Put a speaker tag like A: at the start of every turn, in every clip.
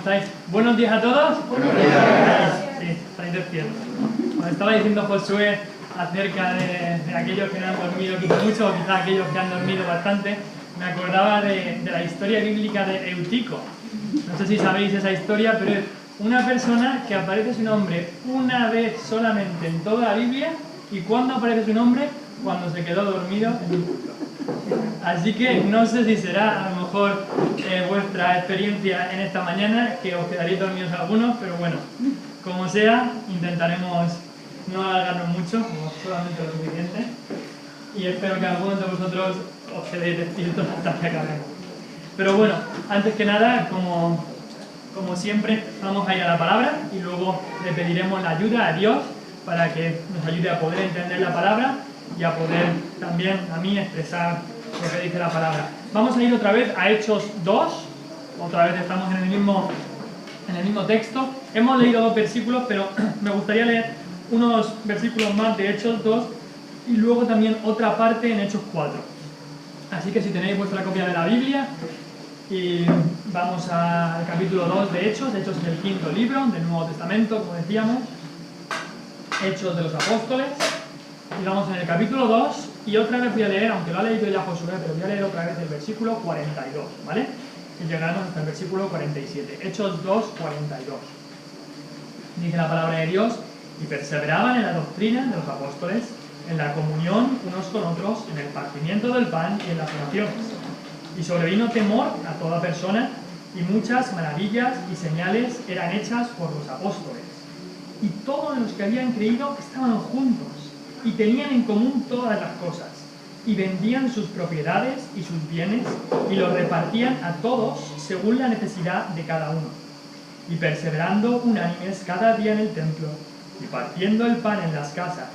A: estáis? Buenos días a todos.
B: Buenos días.
A: Sí, estáis despiertos. Cuando estaba diciendo Josué acerca de aquellos que no han dormido mucho, o quizás aquellos que han dormido bastante, me acordaba de la historia bíblica de Eutico. No sé si sabéis esa historia, pero es una persona que aparece su nombre una vez solamente en toda la Biblia. ¿Y cuándo aparece su nombre? Cuando se quedó dormido en un culto. Así que no sé si será a lo mejor vuestra experiencia en esta mañana, que os quedaréis dormidos algunos, pero bueno, como sea, intentaremos no alargarnos mucho, como solamente lo suficiente, y espero que algunos de vosotros os quedéis despiertos hasta que acabemos. Pero bueno, antes que nada, como siempre, vamos a ir a la palabra y luego le pediremos la ayuda a Dios para que nos ayude a poder entender la palabra y a poder también a mí expresar lo que dice la palabra. Vamos a ir otra vez a Hechos 2, otra vez estamos en el mismo texto. Hemos leído 2 versículos, pero me gustaría leer unos versículos más de Hechos 2 y luego también otra parte en Hechos 4. Así que si tenéis vuestra copia de la Biblia, y vamos al capítulo 2 de Hechos. Hechos es el 5º libro del Nuevo Testamento, como decíamos, Hechos de los Apóstoles. Y vamos en el capítulo 2, y otra vez voy a leer, aunque lo ha leído ya Josué, pero voy a leer otra vez el versículo 42, ¿vale? Y llegaremos hasta el versículo 47. Hechos 2, 42. Dice la palabra de Dios: y perseveraban en la doctrina de los apóstoles, en la comunión unos con otros, en el partimiento del pan y en las oraciones. Y sobrevino temor a toda persona, y muchas maravillas y señales eran hechas por los apóstoles. Y todos los que habían creído estaban juntos, y tenían en común todas las cosas, y vendían sus propiedades y sus bienes, y los repartían a todos según la necesidad de cada uno. Y perseverando unánimes cada día en el templo, y partiendo el pan en las casas,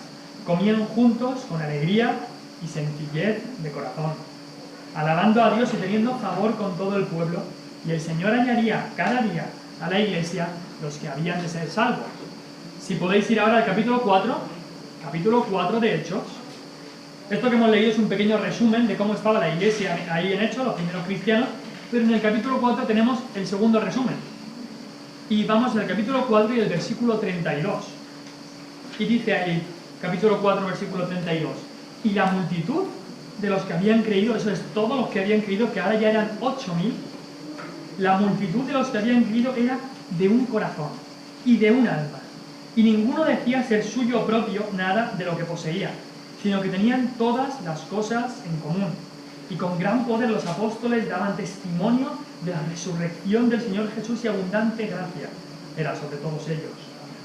A: comían juntos con alegría y sencillez de corazón, alabando a Dios y teniendo favor con todo el pueblo, y el Señor añadía cada día a la iglesia los que habían de ser salvos. Si podéis ir ahora al capítulo 4 de Hechos. Esto que hemos leído es un pequeño resumen de cómo estaba la iglesia ahí en Hechos, los primeros cristianos, pero en el capítulo 4 tenemos el segundo resumen. Y vamos al capítulo 4 y el versículo 32. Y dice ahí, capítulo 4, versículo 32, y la multitud de los que habían creído, eso es, todos los que habían creído, que ahora ya eran 8.000, la multitud de los que habían creído era de un corazón y de un alma. Y ninguno decía ser suyo propio nada de lo que poseía, sino que tenían todas las cosas en común. Y con gran poder los apóstoles daban testimonio de la resurrección del Señor Jesús, y abundante gracia era sobre todos ellos.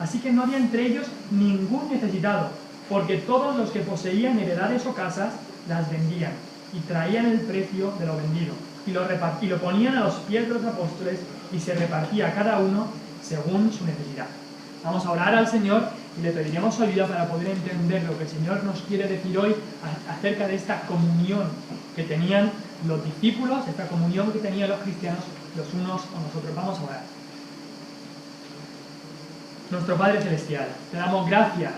A: Así que no había entre ellos ningún necesitado, porque todos los que poseían heredades o casas las vendían, y traían el precio de lo vendido, y lo ponían a los pies de los apóstoles, y se repartía a cada uno según su necesidad. Vamos a orar al Señor y le pediremos su ayuda para poder entender lo que el Señor nos quiere decir hoy acerca de esta comunión que tenían los discípulos, esta comunión que tenían los cristianos los unos con los otros. Vamos a orar. Nuestro Padre Celestial, te damos gracias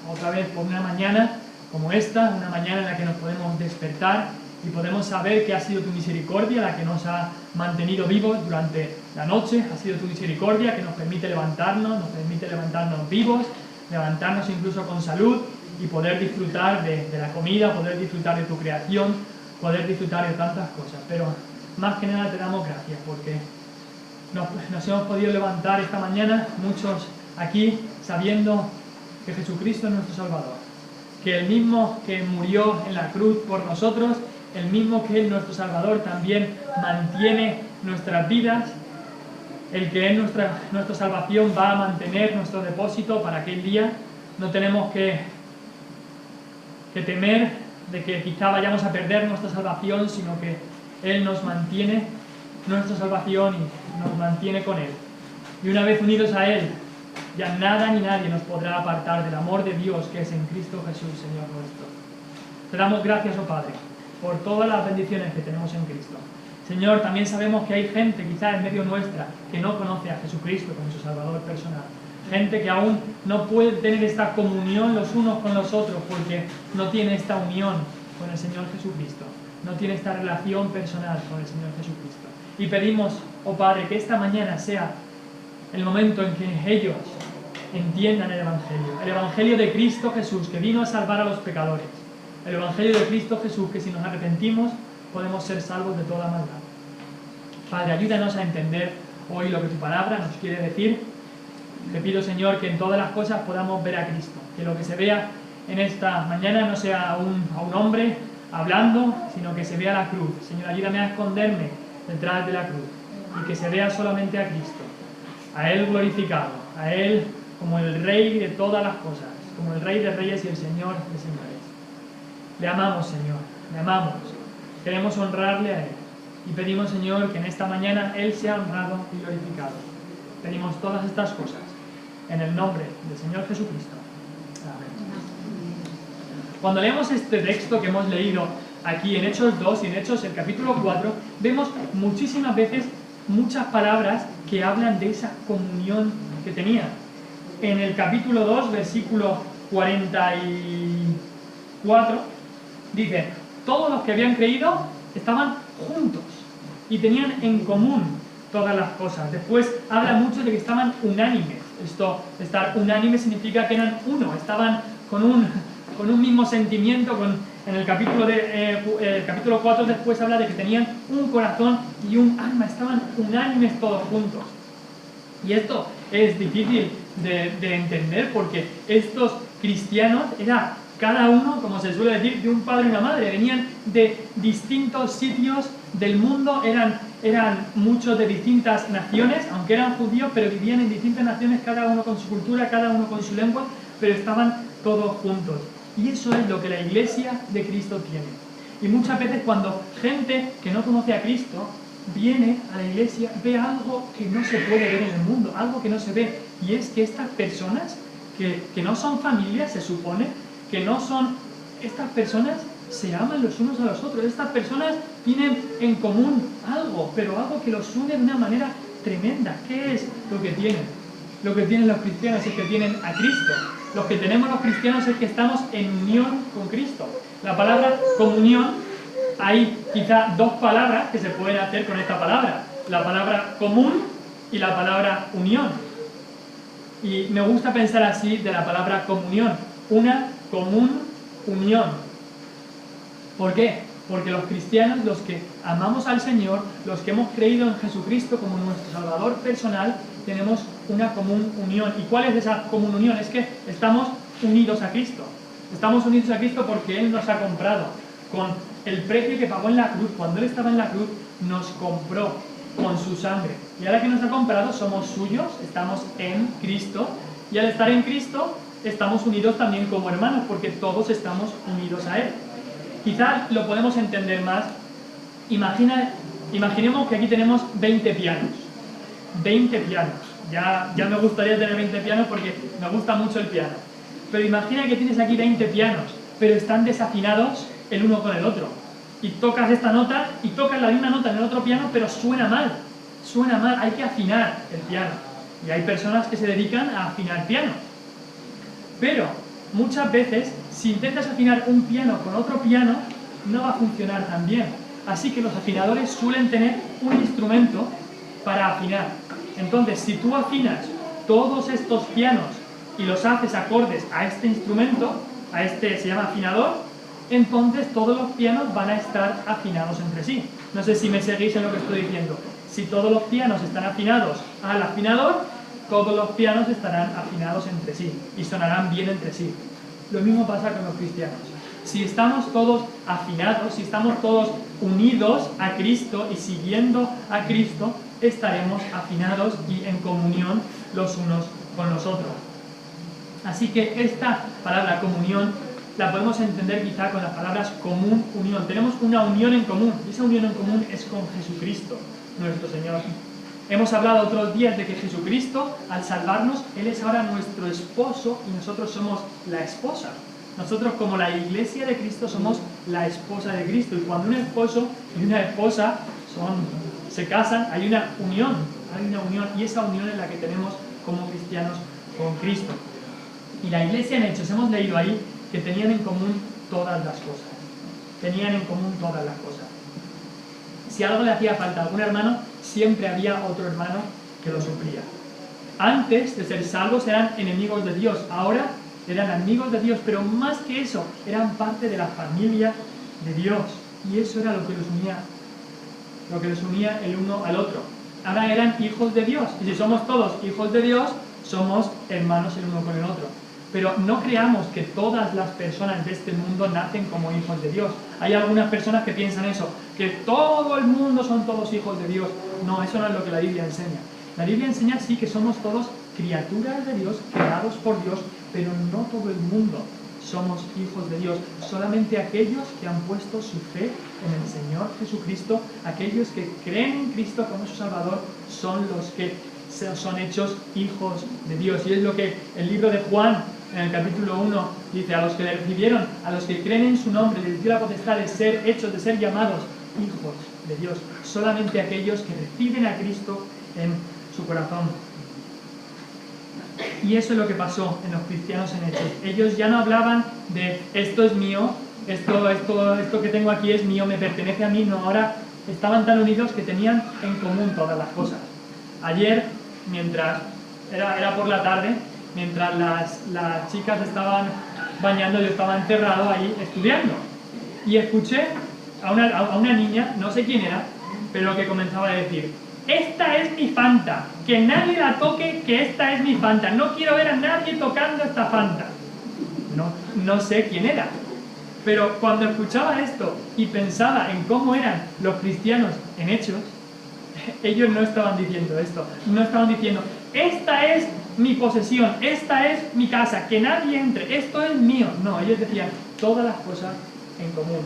A: otra vez por una mañana como esta, una mañana en la que nos podemos despertar y podemos saber que ha sido tu misericordia la que nos ha mantenido vivos durante la noche. Ha sido tu misericordia que nos permite levantarnos vivos, levantarnos incluso con salud y poder disfrutar de la comida, poder disfrutar de tu creación, poder disfrutar de tantas cosas. Pero más que nada te damos gracias porque nos hemos podido levantar esta mañana, muchos aquí, sabiendo que Jesucristo es nuestro Salvador, que el mismo que murió en la cruz por nosotros, el mismo que es nuestro Salvador, también mantiene nuestras vidas. El que es nuestra salvación va a mantener nuestro depósito para aquel día. No tenemos que temer de que quizá vayamos a perder nuestra salvación, sino que Él nos mantiene nuestra salvación y nos mantiene con Él. Y una vez unidos a Él, ya nada ni nadie nos podrá apartar del amor de Dios que es en Cristo Jesús, Señor nuestro. Te damos gracias, oh Padre, por todas las bendiciones que tenemos en Cristo. Señor, también sabemos que hay gente quizá en medio nuestra que no conoce a Jesucristo como su Salvador personal. Gente que aún no puede tener esta comunión los unos con los otros porque no tiene esta unión con el Señor Jesucristo. No tiene esta relación personal con el Señor Jesucristo. Y pedimos, oh Padre, que esta mañana sea el momento en que ellos entiendan el Evangelio de Cristo Jesús, que vino a salvar a los pecadores, el Evangelio de Cristo Jesús, que si nos arrepentimos podemos ser salvos de toda maldad. Padre, ayúdanos a entender hoy lo que tu palabra nos quiere decir. Te pido, Señor, que en todas las cosas podamos ver a Cristo, que lo que se vea en esta mañana no sea a un hombre hablando, sino que se vea la cruz. Señor, ayúdame a esconderme detrás de la cruz y que se vea solamente a Cristo, a Él glorificado, a Él como el Rey de todas las cosas, como el Rey de reyes y el Señor de señores. Le amamos, Señor, le amamos. Queremos honrarle a Él y pedimos, Señor, que en esta mañana Él sea honrado y glorificado. Pedimos todas estas cosas en el nombre del Señor Jesucristo. Amén. Cuando leemos este texto que hemos leído aquí en Hechos 2 y en Hechos el capítulo 4, vemos muchísimas veces muchas palabras que hablan de esa comunión que tenían. En el capítulo 2, versículo 44, dice: todos los que habían creído estaban juntos y tenían en común todas las cosas. Después habla mucho de que estaban unánimes. Estar unánime significa que eran uno, estaban con un mismo sentimiento. En el capítulo 4 después habla de que tenían un corazón y un alma, estaban unánimes todos juntos. Y esto es difícil de entender, porque estos cristianos era cada uno, como se suele decir, de un padre y una madre. Venían de distintos sitios del mundo, eran muchos de distintas naciones, aunque eran judíos, pero vivían en distintas naciones, cada uno con su cultura, cada uno con su lengua, pero estaban todos juntos. Y eso es lo que la Iglesia de Cristo tiene. Y muchas veces cuando gente que no conoce a Cristo viene a la iglesia, ve algo que no se puede ver en el mundo, algo que no se ve, y es que estas personas que no son familias, se supone, que no son, estas personas se aman los unos a los otros, estas personas tienen en común algo, pero algo que los une de una manera tremenda. ¿Qué es lo que tienen? Lo que tienen los cristianos es que tienen a Cristo. Lo que tenemos los cristianos es que estamos en unión con Cristo. La palabra comunión, hay quizá dos palabras que se pueden hacer con esta palabra: la palabra común y la palabra unión. Y me gusta pensar así de la palabra comunión: una común unión. ¿Por qué? Porque los cristianos, los que amamos al Señor, los que hemos creído en Jesucristo como nuestro Salvador personal, tenemos una común unión. ¿Y cuál es esa común unión? Es que estamos unidos a Cristo. Estamos unidos a Cristo porque Él nos ha comprado con el precio que pagó en la cruz. Cuando Él estaba en la cruz, nos compró con su sangre. Y ahora que nos ha comprado, somos suyos, estamos en Cristo. Y al estar en Cristo, estamos unidos también como hermanos, porque todos estamos unidos a Él. Quizás lo podemos entender más. Imaginemos que aquí tenemos 20 pianos. 20 pianos. Ya me gustaría tener 20 pianos porque me gusta mucho el piano. Pero imagina que tienes aquí 20 pianos, pero están desafinados el uno con el otro. Y tocas esta nota y tocas la misma nota en el otro piano, pero suena mal. Suena mal, hay que afinar el piano. Y hay personas que se dedican a afinar pianos. Pero muchas veces, si intentas afinar un piano con otro piano, no va a funcionar tan bien. Así que los afinadores suelen tener un instrumento para afinar. Entonces, si tú afinas todos estos pianos y los haces acordes a este instrumento, a este se llama afinador, entonces todos los pianos van a estar afinados entre sí. No sé si me seguís en lo que estoy diciendo. Si todos los pianos están afinados al afinador, todos los pianos estarán afinados entre sí y sonarán bien entre sí. Lo mismo pasa con los cristianos. Si estamos todos afinados, si estamos todos unidos a Cristo y siguiendo a Cristo, estaremos afinados y en comunión los unos con los otros. Así que esta palabra comunión la podemos entender quizá con las palabras común, unión. Tenemos una unión en común, y esa unión en común es con Jesucristo, nuestro Señor. Hemos hablado otros días de que Jesucristo, al salvarnos, Él es ahora nuestro esposo y nosotros somos la esposa. Nosotros, como la Iglesia de Cristo, somos la esposa de Cristo. Y cuando un esposo y una esposa se casan, hay una unión, y esa unión es la que tenemos como cristianos con Cristo. Y la Iglesia en Hechos, hemos leído ahí que tenían en común todas las cosas. Tenían en común todas las cosas. Si algo le hacía falta a algún hermano, siempre había otro hermano que lo suplía. Antes de ser salvos eran enemigos de Dios, ahora eran amigos de Dios, pero más que eso, eran parte de la familia de Dios. Y eso era lo que los unía el uno al otro. Ahora eran hijos de Dios, y si somos todos hijos de Dios, somos hermanos el uno con el otro. Pero no creamos que todas las personas de este mundo nacen como hijos de Dios. Hay algunas personas que piensan eso, que todo el mundo son todos hijos de Dios. No, eso no es lo que la Biblia enseña. La Biblia enseña sí que somos todos criaturas de Dios, creados por Dios, pero no todo el mundo somos hijos de Dios. Solamente aquellos que han puesto su fe en el Señor Jesucristo, aquellos que creen en Cristo como su Salvador, son los que son hechos hijos de Dios. Y es lo que el libro de Juan, en el capítulo 1, dice: a los que le recibieron, a los que creen en su nombre, les dio la potestad de ser hechos, de ser llamados hijos de Dios. Solamente aquellos que reciben a Cristo en su corazón. Y eso es lo que pasó en los cristianos en Hechos. Ellos ya no hablaban de esto es mío, esto que tengo aquí es mío, me pertenece a mí. No, ahora estaban tan unidos que tenían en común todas las cosas. Ayer, mientras era por la tarde, mientras las chicas estaban bañando, yo estaba encerrado ahí estudiando. Y escuché a una niña, no sé quién era, pero que comenzaba a decir: esta es mi Fanta, que nadie la toque, que esta es mi Fanta, no quiero ver a nadie tocando esta Fanta. No sé quién era, pero cuando escuchaba esto y pensaba en cómo eran los cristianos en Hechos, ellos no estaban diciendo esto, no estaban diciendo: esta es mi posesión, esta es mi casa, que nadie entre, esto es mío. No, ellos decían todas las cosas en común.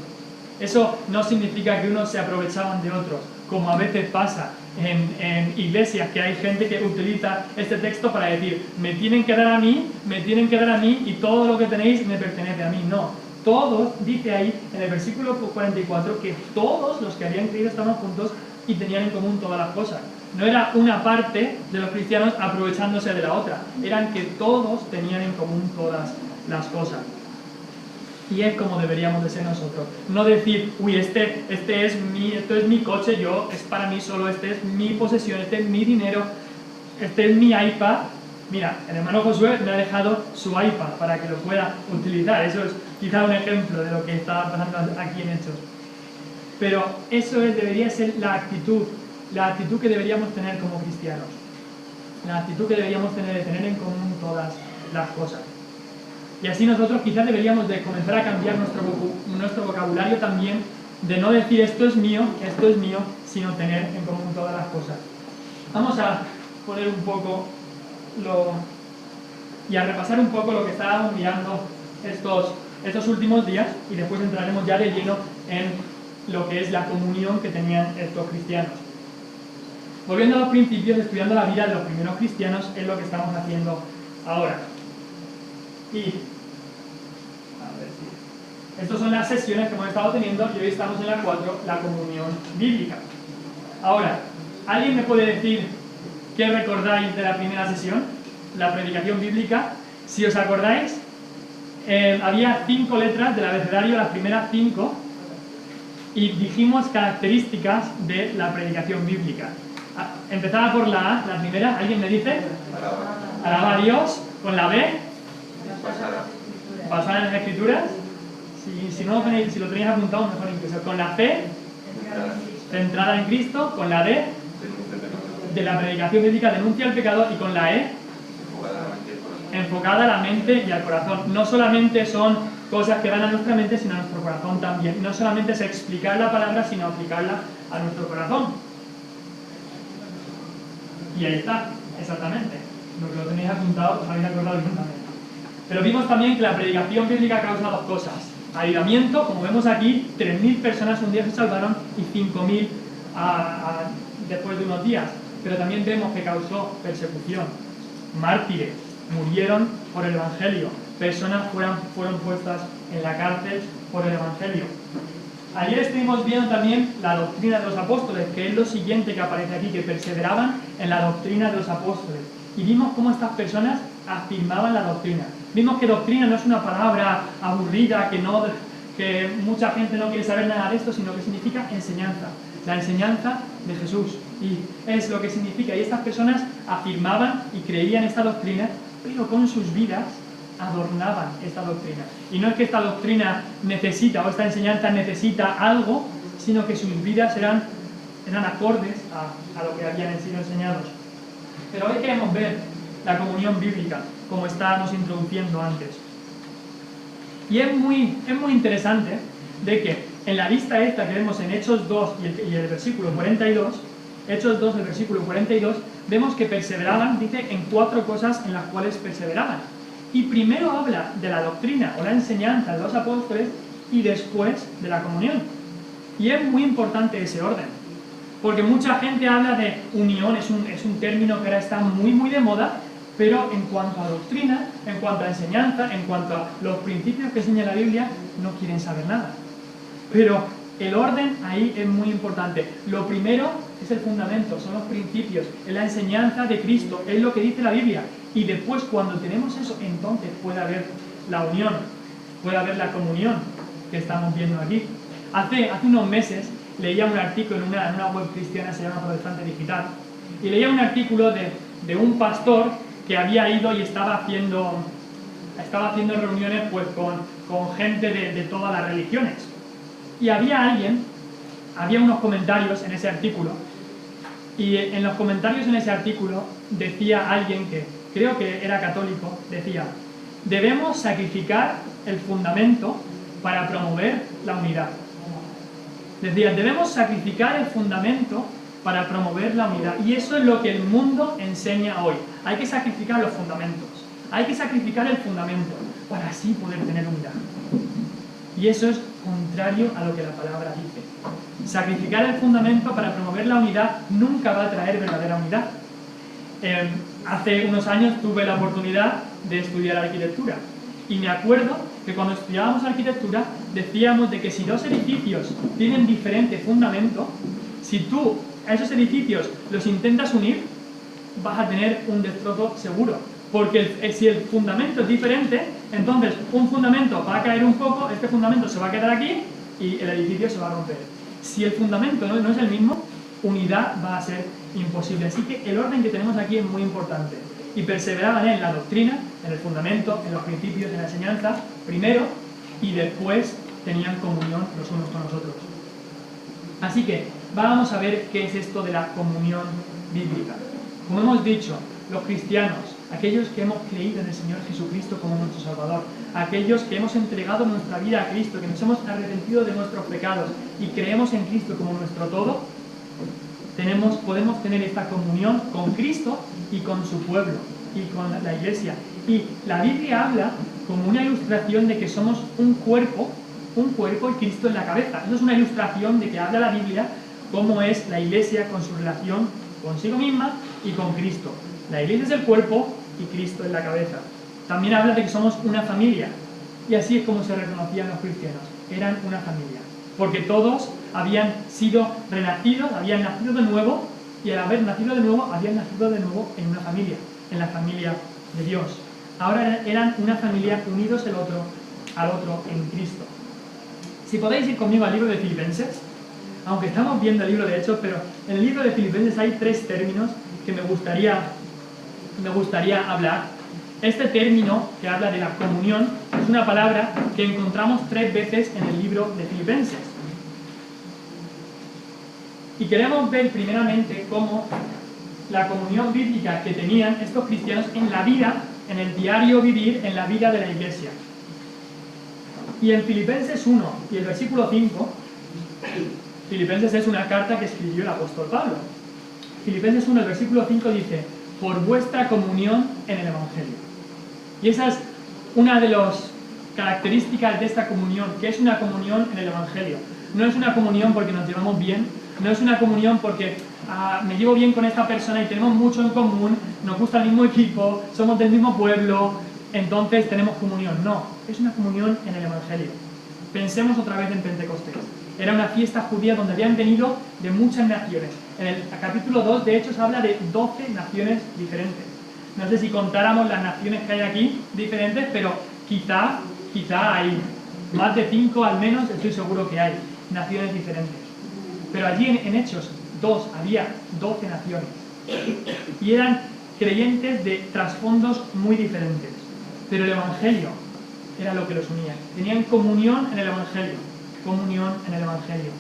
A: Eso no significa que unos se aprovechaban de otros, como a veces pasa en iglesias, que hay gente que utiliza este texto para decir: me tienen que dar a mí, y todo lo que tenéis me pertenece a mí. No, todos, dice ahí en el versículo 44, que todos los que habían creído estaban juntos y tenían en común todas las cosas. No era una parte de los cristianos aprovechándose de la otra, eran que todos tenían en común todas las cosas. Y es como deberíamos de ser nosotros. No decir: uy, esto es mi coche, es para mí solo, este es mi posesión, este es mi dinero, este es mi iPad. Mira, el hermano Josué me ha dejado su iPad para que lo pueda utilizar. Eso es quizá un ejemplo de lo que está pasando aquí en Hechos. Pero eso debería ser la actitud que deberíamos tener como cristianos. La actitud que deberíamos tener de tener en común todas las cosas. Y así nosotros quizás deberíamos de comenzar a cambiar nuestro vocabulario también, de no decir esto es mío, sino tener en común todas las cosas. Vamos a poner un poco y a repasar un poco lo que estábamos mirando estos últimos días, y después entraremos ya de lleno en lo que es la comunión que tenían estos cristianos. Volviendo a los principios, estudiando la vida de los primeros cristianos, es lo que estamos haciendo ahora. Y estas son las sesiones que hemos estado teniendo, y hoy estamos en la 4, la comunión bíblica. Ahora, ¿alguien me puede decir qué recordáis de la primera sesión? La predicación bíblica. Si os acordáis, había 5 letras del abecedario, las primeras 5, y dijimos características de la predicación bíblica. Empezaba por la A, la primera. ¿Alguien me dice? Alabar a Dios. Con la B, basada en las Escrituras. Si no lo tenéis, si lo tenéis apuntado, mejor incluso. Con la C, centrada en Cristo. Con la D, de la predicación bíblica, denuncia el pecado. Y con la E, enfocada a la mente y al corazón. No solamente son cosas que van a nuestra mente, sino a nuestro corazón también. No solamente es explicar la palabra, sino aplicarla a nuestro corazón. Y ahí está, exactamente. Lo que lo tenéis apuntado, os habéis acordado exactamente. Pero vimos también que la predicación bíblica causa 2 cosas. Avivamiento, como vemos aquí, 3.000 personas un día se salvaron y 5.000 después de unos días. Pero también vemos que causó persecución. Mártires murieron por el Evangelio. Personas fueron puestas en la cárcel por el Evangelio. Ayer estuvimos viendo también la doctrina de los apóstoles, que es lo siguiente que aparece aquí, que perseveraban en la doctrina de los apóstoles. Y vimos cómo estas personas afirmaban la doctrina. Vimos que doctrina no es una palabra aburrida, que mucha gente no quiere saber nada de esto, sino que significa enseñanza. la enseñanza de Jesús. Y es lo que significa. Y estas personas afirmaban y creían esta doctrina, pero con sus vidas adornaban esta doctrina. Y no es que esta doctrina necesita, o esta enseñanza necesita algo, sino que sus vidas eran acordes a lo que habían sido enseñados. Pero hoy queremos ver la comunión bíblica, como estábamos introduciendo antes. Y es muy interesante de que en la lista esta que vemos en Hechos 2 y el versículo 42, Hechos 2, el versículo 42, vemos que perseveraban, dice, en 4 cosas en las cuales perseveraban. Y primero habla de la doctrina o la enseñanza de los apóstoles y después de la comunión. Y es muy importante ese orden, porque mucha gente habla de unión, es un término que ahora está muy de moda, pero en cuanto a doctrina, en cuanto a enseñanza, en cuanto a los principios que enseña la Biblia, no quieren saber nada. Pero el orden ahí es muy importante. Lo primero es el fundamento, son los principios, es la enseñanza de Cristo, es lo que dice la Biblia. Y después, cuando tenemos eso, entonces puede haber la unión, puede haber la comunión que estamos viendo aquí. Hace unos meses leía un artículo en una web cristiana, se llama Protestante Digital, y leía un artículo de un pastor que había ido y estaba haciendo reuniones pues, con gente de todas las religiones. Y había unos comentarios en ese artículo, y en los comentarios en ese artículo decía alguien que creo que era católico, decía: debemos sacrificar el fundamento para promover la unidad. Decía, debemos sacrificar el fundamento para promover la unidad. Y eso es lo que el mundo enseña hoy. Hay que sacrificar los fundamentos. Hay que sacrificar el fundamento para así poder tener unidad. Y eso es contrario a lo que la palabra dice. Sacrificar el fundamento para promover la unidad nunca va a traer verdadera unidad. Hace unos años tuve la oportunidad de estudiar arquitectura. Y me acuerdo que cuando estudiábamos arquitectura decíamos de que si 2 edificios tienen diferente fundamento, si tú a esos edificios los intentas unir, vas a tener un destrozo seguro. Porque si el fundamento es diferente, entonces un fundamento va a caer un poco, este fundamento se va a quedar aquí y el edificio se va a romper. Si el fundamento no es el mismo, unidad va a ser imposible. Así que el orden que tenemos aquí es muy importante. Y perseveraban en la doctrina, en el fundamento, en los principios, en la enseñanza, primero, y después tenían comunión los unos con los otros. Así que vamos a ver qué es esto de la comunión bíblica. Como hemos dicho, los cristianos, aquellos que hemos creído en el Señor Jesucristo como nuestro Salvador, aquellos que hemos entregado nuestra vida a Cristo, que nos hemos arrepentido de nuestros pecados y creemos en Cristo como nuestro todo, podemos tener esta comunión con Cristo y con su pueblo y con la iglesia. Y la Biblia habla como una ilustración de que somos un cuerpo y Cristo en la cabeza. Eso es una ilustración de que habla la Biblia cómo es la iglesia con su relación consigo misma y con Cristo. La iglesia es el cuerpo y Cristo es la cabeza. También habla de que somos una familia. Y así es como se reconocían los cristianos. Eran una familia. Porque todos habían sido renacidos, habían nacido de nuevo, y al haber nacido de nuevo, habían nacido de nuevo en una familia, en la familia de Dios. Ahora eran una familia unidos el otro al otro en Cristo. Si podéis ir conmigo al libro de Filipenses, aunque estamos viendo el libro de Hechos, pero en el libro de Filipenses hay 3 términos que me gustaría hablar. Este término que habla de la comunión es una palabra que encontramos 3 veces en el libro de Filipenses. Y queremos ver primeramente cómo la comunión bíblica que tenían estos cristianos en la vida, en el diario vivir, en la vida de la iglesia. Y en Filipenses 1 y el versículo 5, Filipenses es una carta que escribió el apóstol Pablo. Filipenses 1, el versículo 5 dice: por vuestra comunión en el Evangelio. Y esa es una de las características de esta comunión, que es una comunión en el Evangelio. No es una comunión porque nos llevamos bien, no es una comunión porque me llevo bien con esta persona y tenemos mucho en común, nos gusta el mismo equipo, somos del mismo pueblo, entonces tenemos comunión. No, es una comunión en el Evangelio. Pensemos otra vez en Pentecostés. Era una fiesta judía donde habían venido de muchas naciones. En el capítulo 2 de Hechos habla de 12 naciones diferentes. No sé si contáramos las naciones que hay aquí diferentes, pero quizá hay más de 5 al menos, estoy seguro que hay naciones diferentes. Pero allí en Hechos 2 había 12 naciones. Y eran creyentes de trasfondos muy diferentes. Pero el Evangelio era lo que los unía. Tenían comunión en el Evangelio. Comunión en el Evangelio.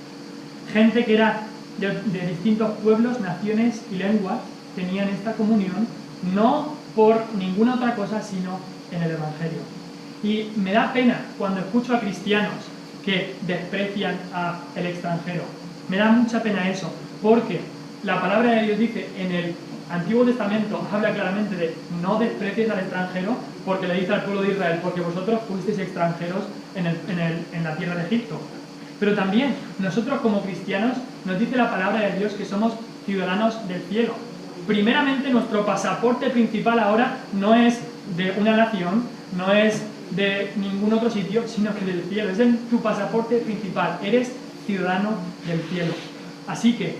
A: Gente que era de distintos pueblos, naciones y lenguas tenían esta comunión, no por ninguna otra cosa, sino en el Evangelio. Y me da pena cuando escucho a cristianos que desprecian al extranjero. Me da mucha pena eso, porque la palabra de Dios dice en el Antiguo Testamento, habla claramente de no desprecies al extranjero, porque le dice al pueblo de Israel, porque vosotros fuisteis extranjeros en la tierra de Egipto. Pero también nosotros como cristianos nos dice la palabra de Dios que somos ciudadanos del cielo. Primeramente nuestro pasaporte principal ahora no es de una nación, no es de ningún otro sitio, sino que del cielo. Es tu pasaporte principal, eres ciudadano del cielo. Así que,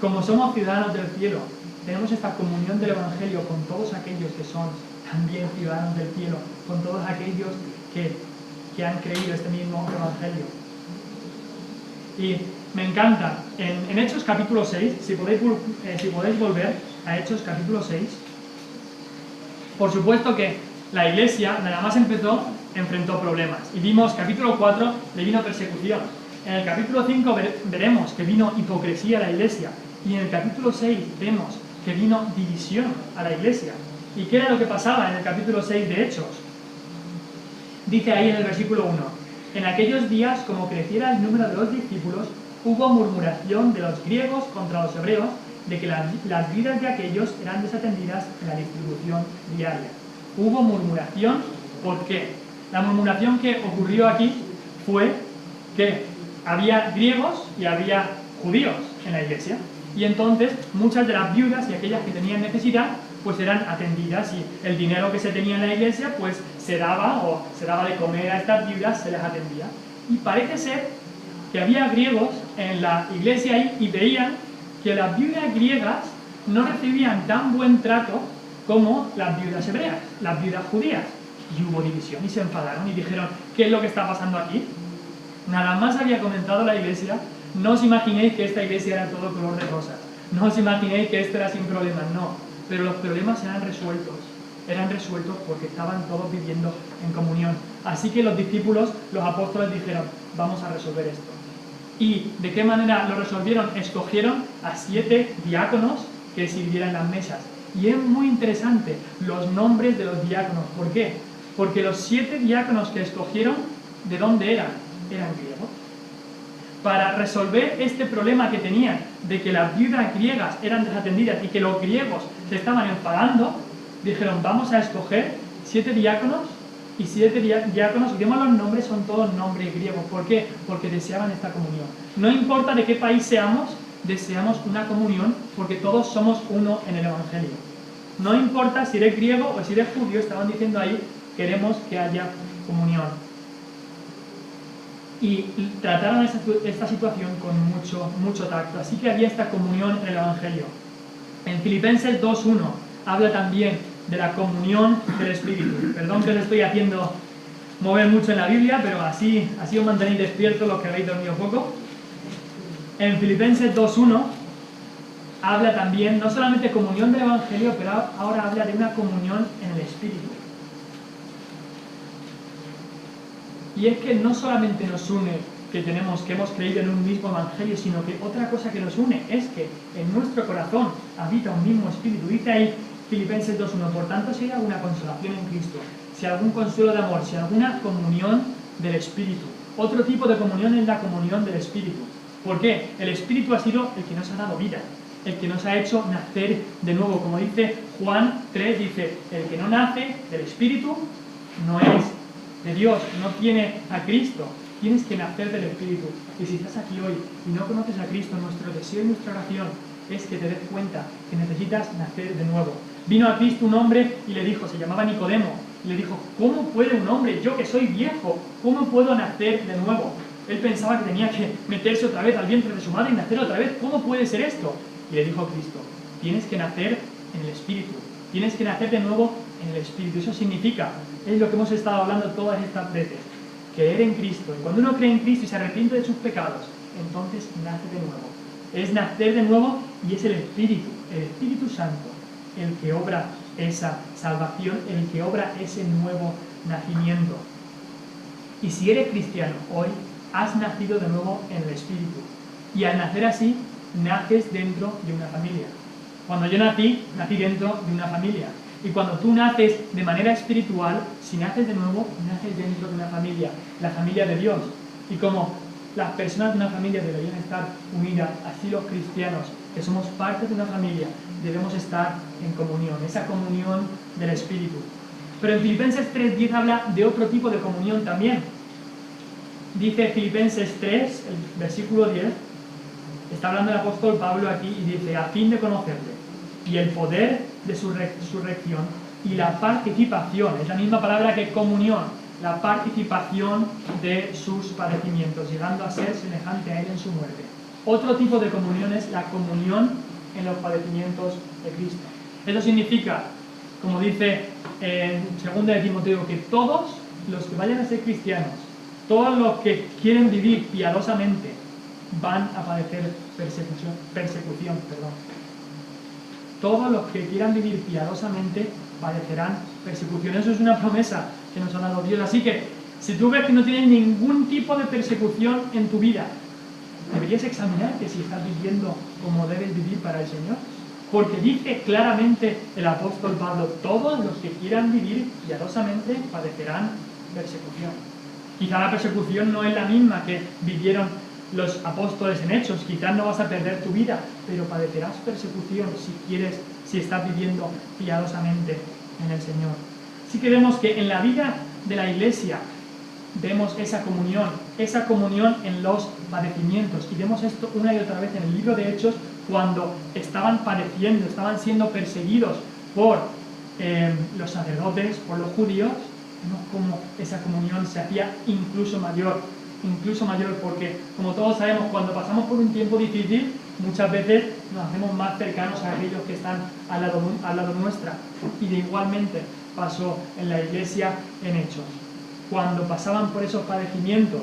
A: como somos ciudadanos del cielo, tenemos esta comunión del Evangelio con todos aquellos que son también ciudadanos del cielo, con todos aquellos que han creído este mismo Evangelio. Y me encanta, en Hechos capítulo 6, si podéis volver a Hechos capítulo 6, por supuesto que la iglesia, nada más empezó, enfrentó problemas. Y vimos, capítulo 4, le vino persecución. En el capítulo 5 veremos que vino hipocresía a la iglesia. Y en el capítulo 6 vemos que vino división a la iglesia. ¿Y qué era lo que pasaba en el capítulo 6 de Hechos? Dice ahí en el versículo 1, en aquellos días, como creciera el número de los discípulos, hubo murmuración de los griegos contra los hebreos de que las vidas de aquellos eran desatendidas en la distribución diaria. Hubo murmuración, ¿por qué? La murmuración que ocurrió aquí fue que había griegos y había judíos en la iglesia. Y entonces muchas de las viudas y aquellas que tenían necesidad pues eran atendidas y el dinero que se tenía en la iglesia pues se daba de comer a estas viudas, se les atendía. Y parece ser que había griegos en la iglesia ahí y veían que las viudas griegas no recibían tan buen trato como las viudas hebreas, las viudas judías. Y hubo división y se enfadaron y dijeron, ¿qué es lo que está pasando aquí? Nada más había comentado la iglesia, no os imaginéis que esta iglesia era todo color de rosas, no os imaginéis que esto era sin problemas, no. Pero los problemas eran resueltos porque estaban todos viviendo en comunión. Así que los discípulos, los apóstoles dijeron, vamos a resolver esto. ¿Y de qué manera lo resolvieron? Escogieron a 7 diáconos que sirvieran las mesas. Y es muy interesante los nombres de los diáconos. ¿Por qué? Porque los 7 diáconos que escogieron, ¿de dónde eran? Eran griegos. Para resolver este problema que tenían de que las viudas griegas eran desatendidas y que los griegos se estaban enfadando, dijeron, vamos a escoger 7 diáconos y 7 diáconos, y vemos los nombres, son todos nombres griegos. ¿Por qué? Porque deseaban esta comunión. No importa de qué país seamos, deseamos una comunión porque todos somos uno en el Evangelio. No importa si eres griego o si eres judío, estaban diciendo ahí, queremos que haya comunión. Y trataron esta situación con mucho tacto. Así que había esta comunión en el Evangelio. En Filipenses 2.1 habla también de la comunión del Espíritu. Perdón que os estoy haciendo mover mucho en la Biblia, pero así os mantenéis despiertos los que habéis dormido poco. En Filipenses 2.1 habla también, no solamente comunión del Evangelio, pero ahora habla de una comunión en el Espíritu. Y es que no solamente nos une que hemos creído en un mismo Evangelio, sino que otra cosa que nos une es que en nuestro corazón habita un mismo Espíritu. Dice ahí Filipenses 2.1, por tanto, si hay alguna consolación en Cristo, si hay algún consuelo de amor, si hay alguna comunión del Espíritu. Otro tipo de comunión es la comunión del Espíritu. ¿Por qué? El Espíritu ha sido el que nos ha dado vida, el que nos ha hecho nacer de nuevo. Como dice Juan 3, dice, el que no nace del Espíritu no es de Dios, no tiene a Cristo. Tienes que nacer del Espíritu. Y si estás aquí hoy y no conoces a Cristo, nuestro deseo y nuestra oración es que te des cuenta que necesitas nacer de nuevo. Vino a Cristo un hombre y le dijo, se llamaba Nicodemo, y le dijo, ¿cómo puede un hombre, yo que soy viejo, cómo puedo nacer de nuevo? Él pensaba que tenía que meterse otra vez al vientre de su madre y nacer otra vez. ¿Cómo puede ser esto? Y le dijo Cristo, tienes que nacer en el Espíritu. Tienes que nacer de nuevo en el Espíritu. Eso significa, es lo que hemos estado hablando todas estas veces, creer en Cristo. Y cuando uno cree en Cristo y se arrepiente de sus pecados, entonces nace de nuevo. es nacer de nuevo y es el Espíritu Santo, el que obra esa salvación, el que obra ese nuevo nacimiento. Y si eres cristiano hoy, has nacido de nuevo en el Espíritu. Y al nacer así, naces dentro de una familia. Cuando yo nací dentro de una familia. Y cuando tú naces de manera espiritual, si naces de nuevo, naces dentro de una familia, la familia de Dios. Y como las personas de una familia deberían estar unidas, así los cristianos, que somos parte de una familia, debemos estar en comunión, esa comunión del Espíritu. Pero en Filipenses 3:10 habla de otro tipo de comunión también. Dice Filipenses 3, el versículo 10, está hablando el apóstol Pablo aquí y dice: a fin de conocerle y el poder de su resurrección y la participación, es la misma palabra que comunión, la participación de sus padecimientos, llegando a ser semejante a él en su muerte. Otro tipo de comunión es la comunión en los padecimientos de Cristo. Eso significa, como dice en 2 de Timoteo, que todos los que vayan a ser cristianos, todos los que quieren vivir piadosamente, van a padecer persecución. Todos los que quieran vivir piadosamente padecerán persecución. Eso es una promesa que nos ha dado Dios. Así que, si tú ves que no tienes ningún tipo de persecución en tu vida, deberías examinarte si estás viviendo como debes vivir para el Señor. Porque dice claramente el apóstol Pablo: todos los que quieran vivir piadosamente padecerán persecución. Quizá la persecución no es la misma que vivieron los apóstoles en Hechos, quizás no vas a perder tu vida, pero padecerás persecución si estás viviendo piadosamente en el Señor. Así que vemos que en la vida de la Iglesia vemos esa comunión en los padecimientos, y vemos esto una y otra vez en el libro de Hechos, cuando estaban padeciendo, estaban siendo perseguidos por los sacerdotes, por los judíos. Vemos cómo esa comunión se hacía incluso mayor, porque, como todos sabemos, cuando pasamos por un tiempo difícil, muchas veces nos hacemos más cercanos a aquellos que están al lado nuestra. Y de igualmente pasó en la Iglesia en Hechos. Cuando pasaban por esos padecimientos,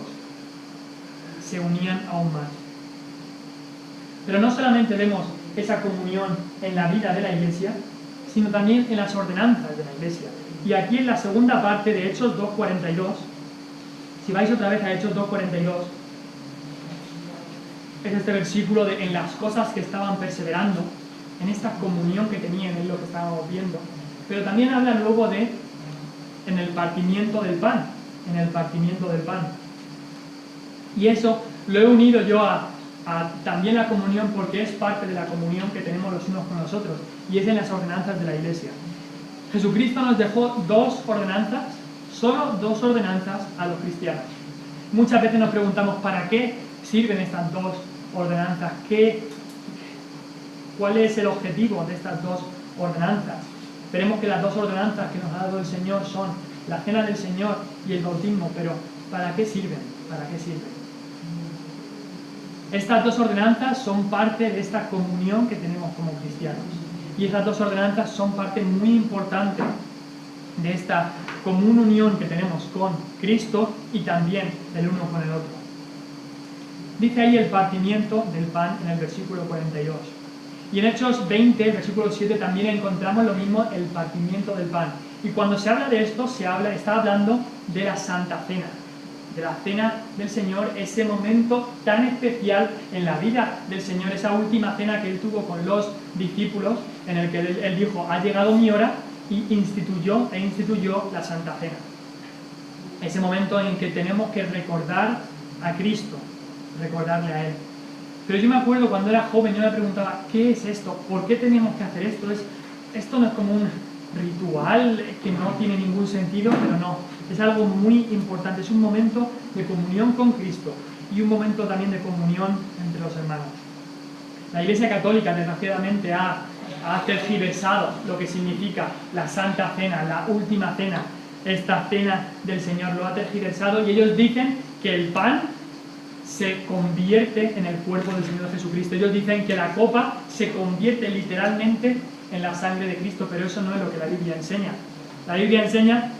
A: se unían aún más. Pero no solamente vemos esa comunión en la vida de la Iglesia, sino también en las ordenanzas de la Iglesia. Y aquí en la segunda parte de Hechos 2:42, si vais otra vez a Hechos 2:42, es este versículo de en las cosas que estaban perseverando, en esta comunión que tenían, en lo que estábamos viendo. Pero también habla luego de en el partimiento del pan, Y eso lo he unido yo a también la comunión, porque es parte de la comunión que tenemos los unos con los otros, y es en las ordenanzas de la Iglesia. Jesucristo nos dejó solo dos ordenanzas a los cristianos. Muchas veces nos preguntamos ¿para qué sirven estas dos ordenanzas? ¿Cuál es el objetivo de estas dos ordenanzas? Veremos que las dos ordenanzas que nos ha dado el Señor son la cena del Señor y el bautismo, pero ¿para qué sirven? Estas dos ordenanzas son parte de esta comunión que tenemos como cristianos. Y estas dos ordenanzas son parte muy importante de esta común unión que tenemos con Cristo y también del uno con el otro. Dice ahí el partimiento del pan en el versículo 42. Y en Hechos 20, versículo 7, también encontramos lo mismo, el partimiento del pan. Y cuando se habla de esto, está hablando de la Santa Cena, de la Cena del Señor, ese momento tan especial en la vida del Señor, esa última cena que Él tuvo con los discípulos, en el que Él dijo: ha llegado mi hora, y instituyó la Santa Cena. Ese momento en que tenemos que recordar a Cristo, recordarle a Él. Pero yo me acuerdo cuando era joven, yo me preguntaba: ¿qué es esto? ¿Por qué tenemos que hacer esto? Esto no es como un ritual que no tiene ningún sentido, pero no, es algo muy importante, es un momento de comunión con Cristo y un momento también de comunión entre los hermanos. La Iglesia Católica, desgraciadamente, ha tergiversado lo que significa la Santa Cena, la última cena, esta cena del Señor, lo ha tergiversado, y ellos dicen que el pan se convierte en el cuerpo del Señor Jesucristo. Ellos dicen que la copa se convierte literalmente en la sangre de Cristo, pero eso no es lo que la Biblia enseña. La Biblia enseña,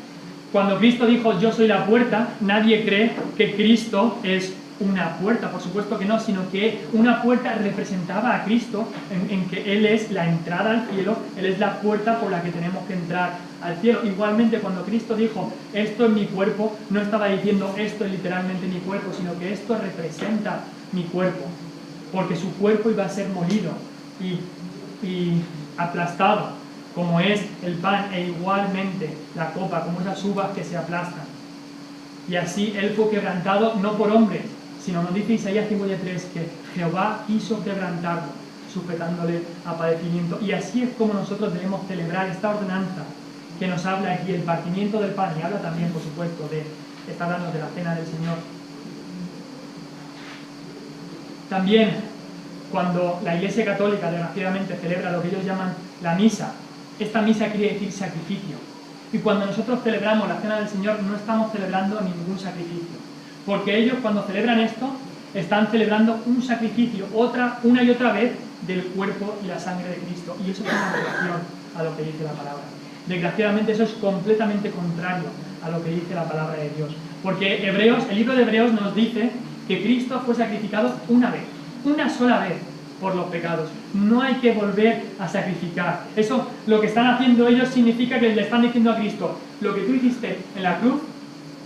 A: cuando Cristo dijo: yo soy la puerta, nadie cree que Cristo es una puerta, por supuesto que no, sino que una puerta representaba a Cristo, en que Él es la entrada al cielo, Él es la puerta por la que tenemos que entrar al cielo. Igualmente, cuando Cristo dijo, esto es mi cuerpo, no estaba diciendo esto es literalmente mi cuerpo, sino que esto representa mi cuerpo, porque su cuerpo iba a ser molido y aplastado, como es el pan, e igualmente la copa, como esas uvas que se aplastan. Y así Él fue quebrantado no por hombres, sino nos dice Isaías 53 que Jehová quiso quebrantarlo, sujetándole a padecimiento. Y así es como nosotros debemos celebrar esta ordenanza que nos habla aquí, el partimiento del pan, y habla también, por supuesto, está hablando de la cena del Señor. También, cuando la Iglesia Católica, desgraciadamente, celebra lo que ellos llaman la misa, esta misa quiere decir sacrificio. Y cuando nosotros celebramos la cena del Señor, no estamos celebrando ningún sacrificio. Porque ellos, cuando celebran esto, están celebrando un sacrificio, una y otra vez, del cuerpo y la sangre de Cristo. Y eso es una relación a lo que dice la palabra. Desgraciadamente, eso es completamente contrario a lo que dice la palabra de Dios. Porque el libro de Hebreos nos dice que Cristo fue sacrificado una vez, una sola vez, por los pecados. No hay que volver a sacrificar. Eso, lo que están haciendo ellos, significa que le están diciendo a Cristo, lo que tú hiciste en la cruz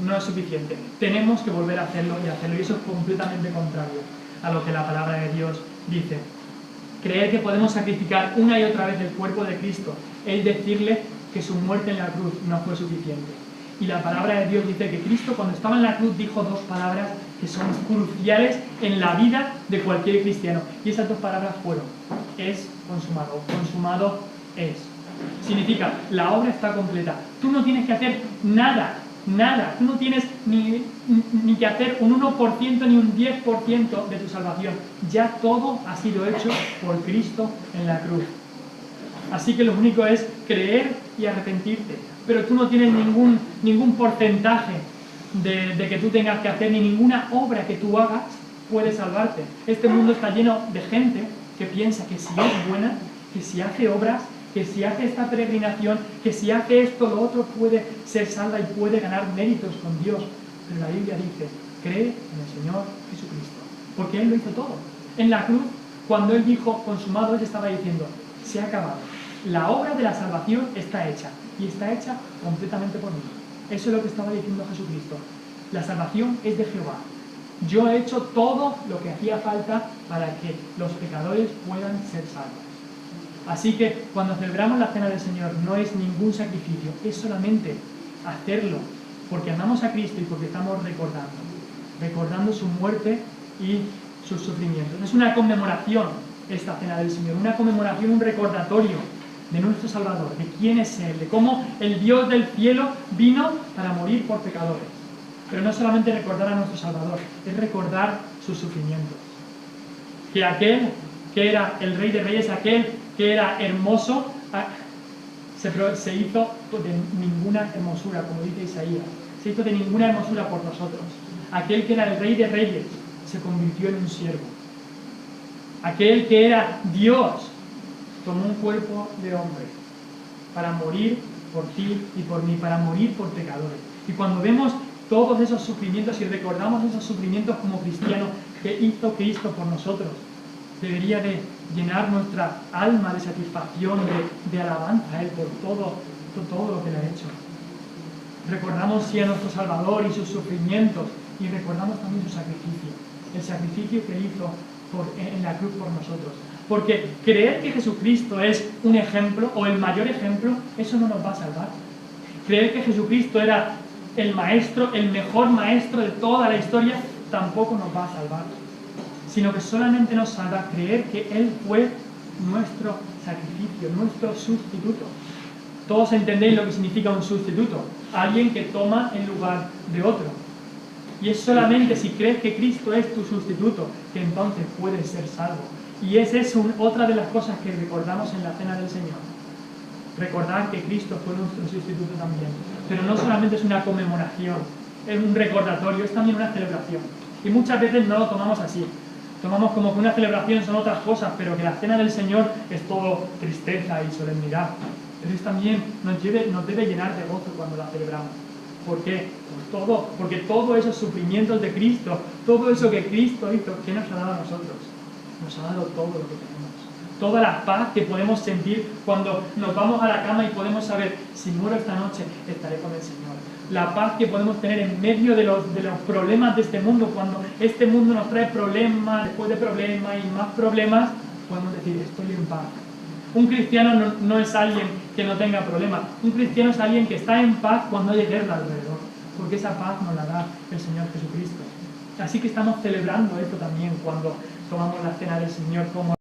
A: no es suficiente. Tenemos que volver a hacerlo y hacerlo. Y eso es completamente contrario a lo que la palabra de Dios dice. Creer que podemos sacrificar una y otra vez el cuerpo de Cristo es decirle que su muerte en la cruz no fue suficiente. Y la palabra de Dios dice que Cristo, cuando estaba en la cruz, dijo dos palabras que son cruciales en la vida de cualquier cristiano. Y esas dos palabras fueron: es consumado. Consumado es. Significa, la obra está completa. Tú no tienes que hacer nada. Tú no tienes ni que hacer un 1% ni un 10% de tu salvación. Ya todo ha sido hecho por Cristo en la cruz. Así que lo único es creer y arrepentirte. Pero tú no tienes ningún porcentaje de que tú tengas que hacer, ni ninguna obra que tú hagas puede salvarte. Este mundo está lleno de gente que piensa que si es buena, que si hace obras, que si hace esta peregrinación, que si hace esto, lo otro, puede ser salva y puede ganar méritos con Dios. Pero la Biblia dice, cree en el Señor Jesucristo, porque Él lo hizo todo. En la cruz, cuando Él dijo consumado, Él estaba diciendo, se ha acabado. La obra de la salvación está hecha, y está hecha completamente por mí. Eso es lo que estaba diciendo Jesucristo. La salvación es de Jehová. Yo he hecho todo lo que hacía falta para que los pecadores puedan ser salvos. Así que cuando celebramos la cena del Señor no es ningún sacrificio, es solamente hacerlo porque amamos a Cristo y porque estamos recordando su muerte y sus sufrimientos. Es una conmemoración esta cena del Señor, una conmemoración, un recordatorio de nuestro Salvador, de quién es Él, de cómo el Dios del cielo vino para morir por pecadores. Pero no solamente recordar a nuestro Salvador, es recordar sus sufrimientos. Que aquel que era el Rey de Reyes, aquel que era hermoso, se hizo de ninguna hermosura, como dice Isaías. Se hizo de ninguna hermosura por nosotros. Aquel que era el Rey de Reyes se convirtió en un siervo. Aquel que era Dios tomó un cuerpo de hombre para morir por ti y por mí, para morir por pecadores. Y cuando vemos todos esos sufrimientos y recordamos esos sufrimientos como cristianos que hizo Cristo por nosotros, debería de llenar nuestra alma de satisfacción, de alabanza a Él por todo lo que le ha hecho. Recordamos sí a nuestro Salvador y sus sufrimientos, y recordamos también su sacrificio, el sacrificio que Él hizo en la cruz por nosotros. Porque creer que Jesucristo es un ejemplo, o el mayor ejemplo, eso no nos va a salvar. Creer que Jesucristo era el maestro, el mejor maestro de toda la historia, tampoco nos va a salvar. Sino que solamente nos salva creer que Él fue nuestro sacrificio, nuestro sustituto. Todos entendéis lo que significa un sustituto, alguien que toma en lugar de otro. Y es solamente si crees que Cristo es tu sustituto que entonces puedes ser salvo. Y esa es otra de las cosas que recordamos en la cena del Señor. Recordar que Cristo fue nuestro sustituto también. Pero no solamente es una conmemoración, es un recordatorio, es también una celebración. Y muchas veces no lo tomamos así. Tomamos como que una celebración son otras cosas, pero que la cena del Señor es todo tristeza y solemnidad. Pero es también nos debe llenar de gozo cuando la celebramos. ¿Por qué? Por todo, porque todos esos sufrimientos de Cristo, todo eso que Cristo hizo, ¿qué nos ha dado a nosotros? Nos ha dado todo lo que tenemos. Toda la paz que podemos sentir cuando nos vamos a la cama y podemos saber, si muero esta noche, estaré con el Señor. La paz que podemos tener en medio de los problemas de este mundo, cuando este mundo nos trae problemas, después de problemas y más problemas, podemos decir, estoy en paz. Un cristiano no es alguien que no tenga problemas. Un cristiano es alguien que está en paz cuando hay guerra alrededor, porque esa paz nos la da el Señor Jesucristo. Así que estamos celebrando esto también cuando tomamos la cena del Señor como